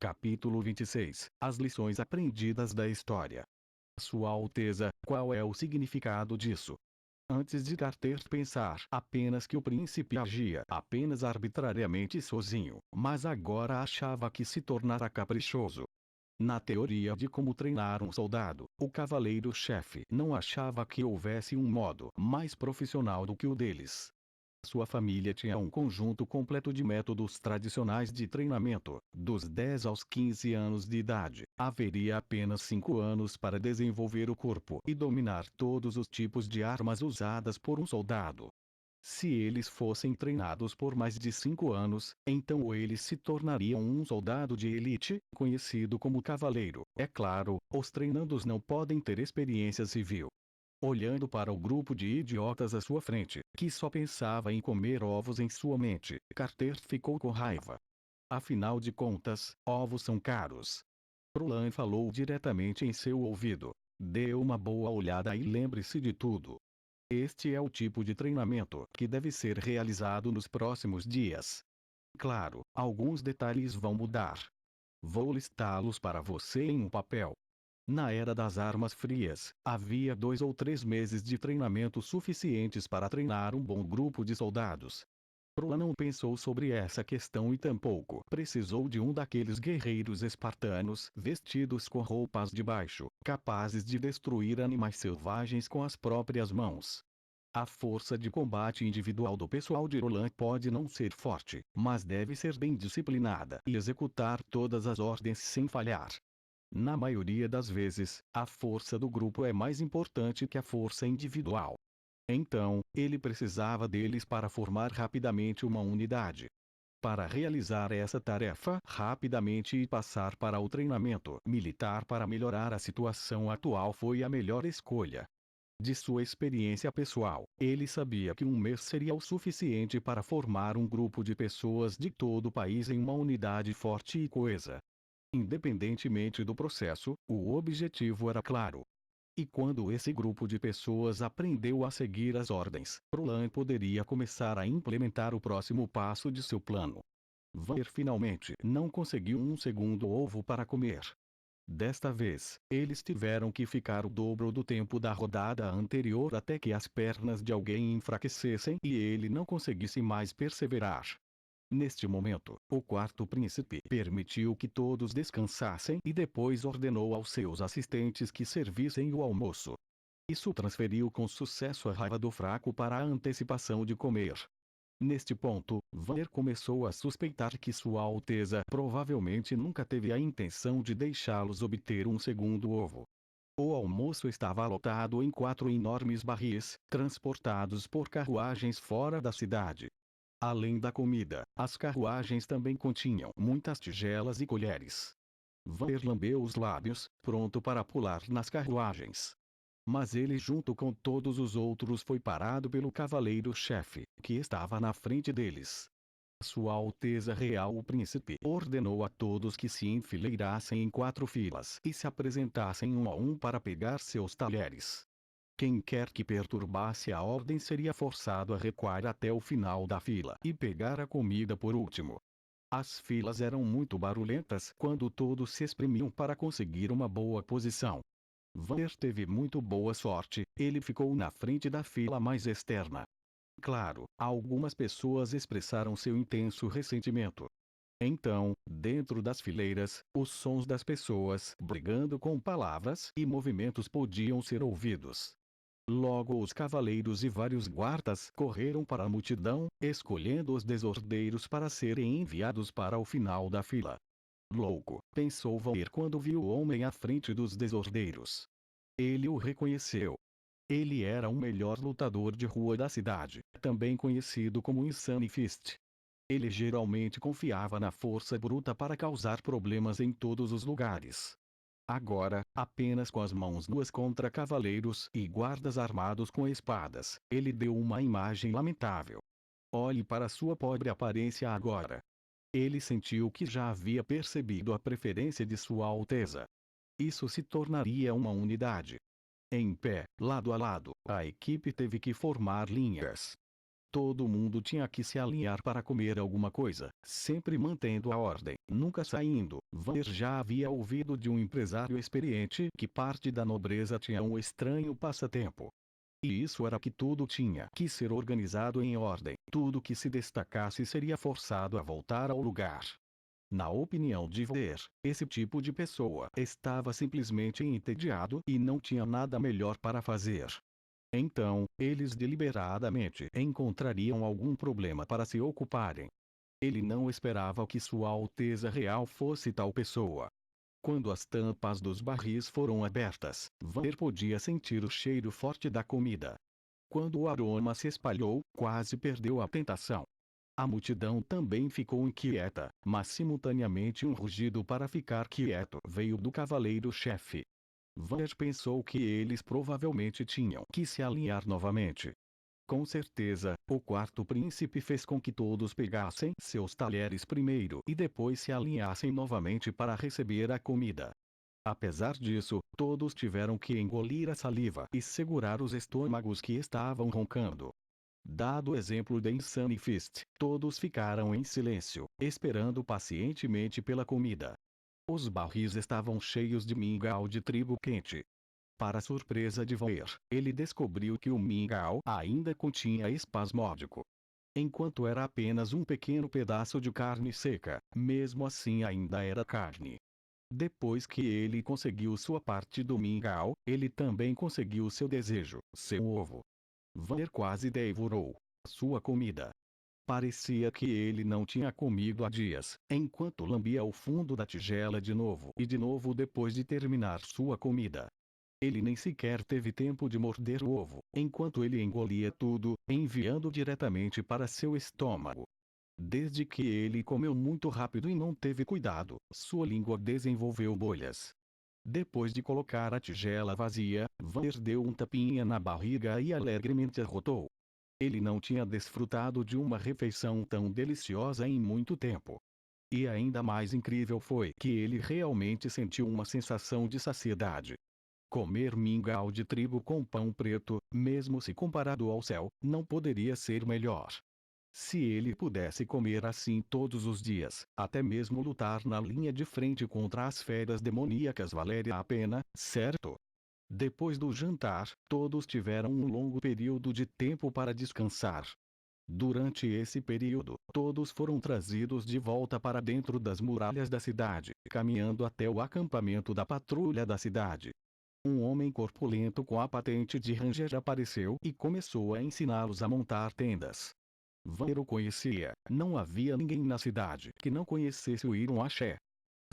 Capítulo 26. As lições aprendidas da história. Sua Alteza, qual é o significado disso? Antes de Carter pensar apenas que o príncipe agia apenas arbitrariamente sozinho, mas agora achava que se tornara caprichoso. Na teoria de como treinar um soldado, o cavaleiro-chefe não achava que houvesse um modo mais profissional do que o deles. Sua família tinha um conjunto completo de métodos tradicionais de treinamento. Dos 10 aos 15 anos de idade, haveria apenas 5 anos para desenvolver o corpo e dominar todos os tipos de armas usadas por um soldado. Se eles fossem treinados por mais de 5 anos, então eles se tornariam um soldado de elite, conhecido como cavaleiro. É claro, os treinandos não podem ter experiência civil. Olhando para o grupo de idiotas à sua frente, que só pensava em comer ovos em sua mente, Carter ficou com raiva. Afinal de contas, ovos são caros. Roland falou diretamente em seu ouvido. Dê uma boa olhada e lembre-se de tudo. Este é o tipo de treinamento que deve ser realizado nos próximos dias. Claro, alguns detalhes vão mudar. Vou listá-los para você em um papel. Na era das armas frias, havia 2 ou 3 meses de treinamento suficientes para treinar um bom grupo de soldados. Roland não pensou sobre essa questão e tampouco precisou de um daqueles guerreiros espartanos vestidos com roupas de baixo, capazes de destruir animais selvagens com as próprias mãos. A força de combate individual do pessoal de Roland pode não ser forte, mas deve ser bem disciplinada e executar todas as ordens sem falhar. Na maioria das vezes, a força do grupo é mais importante que a força individual. Então, ele precisava deles para formar rapidamente uma unidade. Para realizar essa tarefa rapidamente e passar para o treinamento militar para melhorar a situação atual foi a melhor escolha. De sua experiência pessoal, ele sabia que um mês seria o suficiente para formar um grupo de pessoas de todo o país em uma unidade forte e coesa. Independentemente do processo, o objetivo era claro. E quando esse grupo de pessoas aprendeu a seguir as ordens, Roland poderia começar a implementar o próximo passo de seu plano. Vanner finalmente não conseguiu um segundo ovo para comer. Desta vez, eles tiveram que ficar o dobro do tempo da rodada anterior até que as pernas de alguém enfraquecessem e ele não conseguisse mais perseverar. Neste momento, o quarto príncipe permitiu que todos descansassem e depois ordenou aos seus assistentes que servissem o almoço. Isso transferiu com sucesso a raiva do fraco para a antecipação de comer. Neste ponto, Vanner começou a suspeitar que Sua Alteza provavelmente nunca teve a intenção de deixá-los obter um segundo ovo. O almoço estava lotado em 4 enormes barris, transportados por carruagens fora da cidade. Além da comida, as carruagens também continham muitas tigelas e colheres. Vanner lambeu os lábios, pronto para pular nas carruagens. Mas ele junto com todos os outros foi parado pelo cavaleiro-chefe, que estava na frente deles. Sua Alteza Real o Príncipe ordenou a todos que se enfileirassem em 4 filas e se apresentassem um a um para pegar seus talheres. Quem quer que perturbasse a ordem seria forçado a recuar até o final da fila e pegar a comida por último. As filas eram muito barulhentas quando todos se espremiam para conseguir uma boa posição. Vanner teve muito boa sorte, ele ficou na frente da fila mais externa. Claro, algumas pessoas expressaram seu intenso ressentimento. Então, dentro das fileiras, os sons das pessoas brigando com palavras e movimentos podiam ser ouvidos. Logo os cavaleiros e vários guardas correram para a multidão, escolhendo os desordeiros para serem enviados para o final da fila. Louco, pensou Vanner quando viu o homem à frente dos desordeiros. Ele o reconheceu. Ele era o melhor lutador de rua da cidade, também conhecido como Insane Fist. Ele geralmente confiava na força bruta para causar problemas em todos os lugares. Agora, apenas com as mãos nuas contra cavaleiros e guardas armados com espadas, ele deu uma imagem lamentável. Olhe para sua pobre aparência agora. Ele sentiu que já havia percebido a preferência de Sua Alteza. Isso se tornaria uma unidade. Em pé, lado a lado, a equipe teve que formar linhas. Todo mundo tinha que se alinhar para comer alguma coisa, sempre mantendo a ordem, nunca saindo. Vanner já havia ouvido de um empresário experiente que parte da nobreza tinha um estranho passatempo. E isso era que tudo tinha que ser organizado em ordem. Tudo que se destacasse seria forçado a voltar ao lugar. Na opinião de Vanner, esse tipo de pessoa estava simplesmente entediado e não tinha nada melhor para fazer. Então, eles deliberadamente encontrariam algum problema para se ocuparem. Ele não esperava que Sua Alteza Real fosse tal pessoa. Quando as tampas dos barris foram abertas, Vanner podia sentir o cheiro forte da comida. Quando o aroma se espalhou, quase perdeu a tentação. A multidão também ficou inquieta, mas simultaneamente um rugido para ficar quieto veio do cavaleiro-chefe. Vanner pensou que eles provavelmente tinham que se alinhar novamente. Com certeza, o quarto príncipe fez com que todos pegassem seus talheres primeiro e depois se alinhassem novamente para receber a comida. Apesar disso, todos tiveram que engolir a saliva e segurar os estômagos que estavam roncando. Dado o exemplo da Insane Fist, todos ficaram em silêncio, esperando pacientemente pela comida. Os barris estavam cheios de mingau de trigo quente. Para surpresa de Vanner, ele descobriu que o mingau ainda continha espasmódico. Enquanto era apenas um pequeno pedaço de carne seca, mesmo assim ainda era carne. Depois que ele conseguiu sua parte do mingau, ele também conseguiu seu desejo, seu ovo. Vanner quase devorou sua comida. Parecia que ele não tinha comido há dias, enquanto lambia o fundo da tigela de novo e de novo depois de terminar sua comida. Ele nem sequer teve tempo de morder o ovo, enquanto ele engolia tudo, enviando diretamente para seu estômago. Desde que ele comeu muito rápido e não teve cuidado, sua língua desenvolveu bolhas. Depois de colocar a tigela vazia, Vanner deu um tapinha na barriga e alegremente arrotou. Ele não tinha desfrutado de uma refeição tão deliciosa em muito tempo. E ainda mais incrível foi que ele realmente sentiu uma sensação de saciedade. Comer mingau de trigo com pão preto, mesmo se comparado ao céu, não poderia ser melhor. Se ele pudesse comer assim todos os dias, até mesmo lutar na linha de frente contra as feras demoníacas valeria a pena, certo? Depois do jantar, todos tiveram um longo período de tempo para descansar. Durante esse período, todos foram trazidos de volta para dentro das muralhas da cidade, caminhando até o acampamento da patrulha da cidade. Um homem corpulento com a patente de Ranger apareceu e começou a ensiná-los a montar tendas. Vanner o conhecia, não havia ninguém na cidade que não conhecesse o Iron Axé.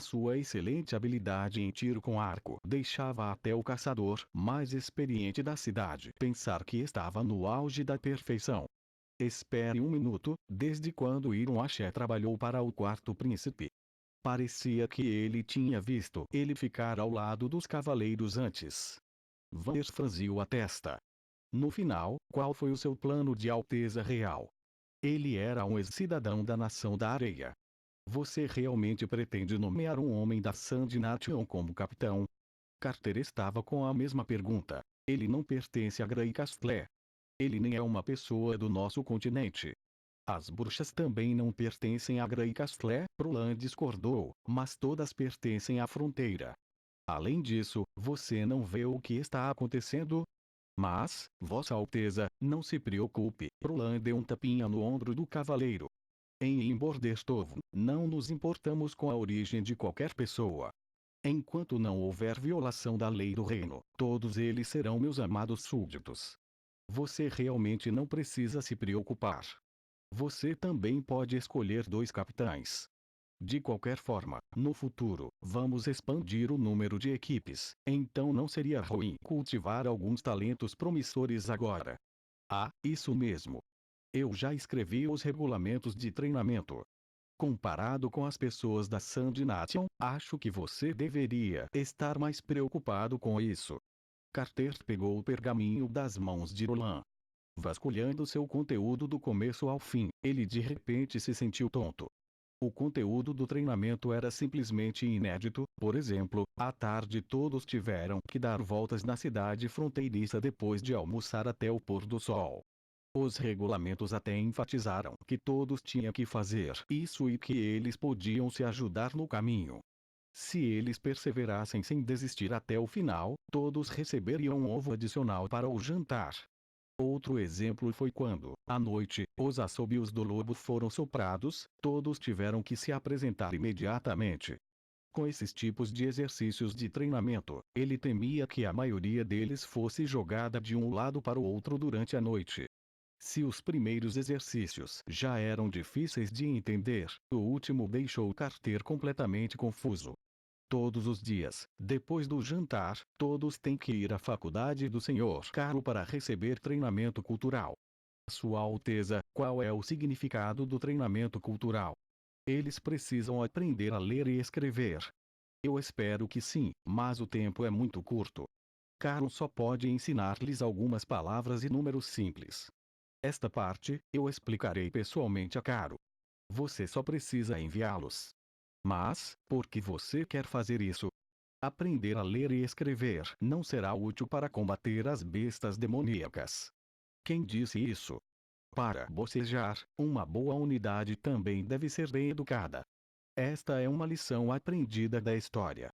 Sua excelente habilidade em tiro com arco deixava até o caçador mais experiente da cidade pensar que estava no auge da perfeição. Espere um minuto, desde quando Iron Axé trabalhou para o quarto príncipe? Parecia que ele tinha visto ele ficar ao lado dos cavaleiros antes. Vanner franziu a testa. No final, qual foi o seu plano de Alteza Real? Ele era um ex-cidadão da Nação da Areia. Você realmente pretende nomear um homem da Sand Nation como capitão? Carter estava com a mesma pergunta. Ele não pertence a Grey Castle. Ele nem é uma pessoa do nosso continente. As bruxas também não pertencem a Grey Castle, Prolan discordou, mas todas pertencem à fronteira. Além disso, você não vê o que está acontecendo? Mas, Vossa Alteza, não se preocupe, Prolan deu um tapinha no ombro do cavaleiro. Em Imbordestovo, não nos importamos com a origem de qualquer pessoa. Enquanto não houver violação da lei do reino, todos eles serão meus amados súditos. Você realmente não precisa se preocupar. Você também pode escolher 2 capitães. De qualquer forma, no futuro, vamos expandir o número de equipes, então não seria ruim cultivar alguns talentos promissores agora. Ah, isso mesmo. Eu já escrevi os regulamentos de treinamento. Comparado com as pessoas da Sand Nation, acho que você deveria estar mais preocupado com isso. Carter pegou o pergaminho das mãos de Roland. Vasculhando seu conteúdo do começo ao fim, ele de repente se sentiu tonto. O conteúdo do treinamento era simplesmente inédito, por exemplo, à tarde todos tiveram que dar voltas na cidade fronteiriça depois de almoçar até o pôr do sol. Os regulamentos até enfatizaram que todos tinham que fazer isso e que eles podiam se ajudar no caminho. Se eles perseverassem sem desistir até o final, todos receberiam um ovo adicional para o jantar. Outro exemplo foi quando, à noite, os assobios do lobo foram soprados, todos tiveram que se apresentar imediatamente. Com esses tipos de exercícios de treinamento, ele temia que a maioria deles fosse jogada de um lado para o outro durante a noite. Se os primeiros exercícios já eram difíceis de entender, o último deixou Carter completamente confuso. Todos os dias, depois do jantar, todos têm que ir à faculdade do Sr. Carlo para receber treinamento cultural. Sua Alteza, qual é o significado do treinamento cultural? Eles precisam aprender a ler e escrever. Eu espero que sim, mas o tempo é muito curto. Carlo só pode ensinar-lhes algumas palavras e números simples. Esta parte, eu explicarei pessoalmente a Caro. Você só precisa enviá-los. Mas, por que você quer fazer isso? Aprender a ler e escrever não será útil para combater as bestas demoníacas. Quem disse isso? Para bocejar, uma boa unidade também deve ser bem educada. Esta é uma lição aprendida da história.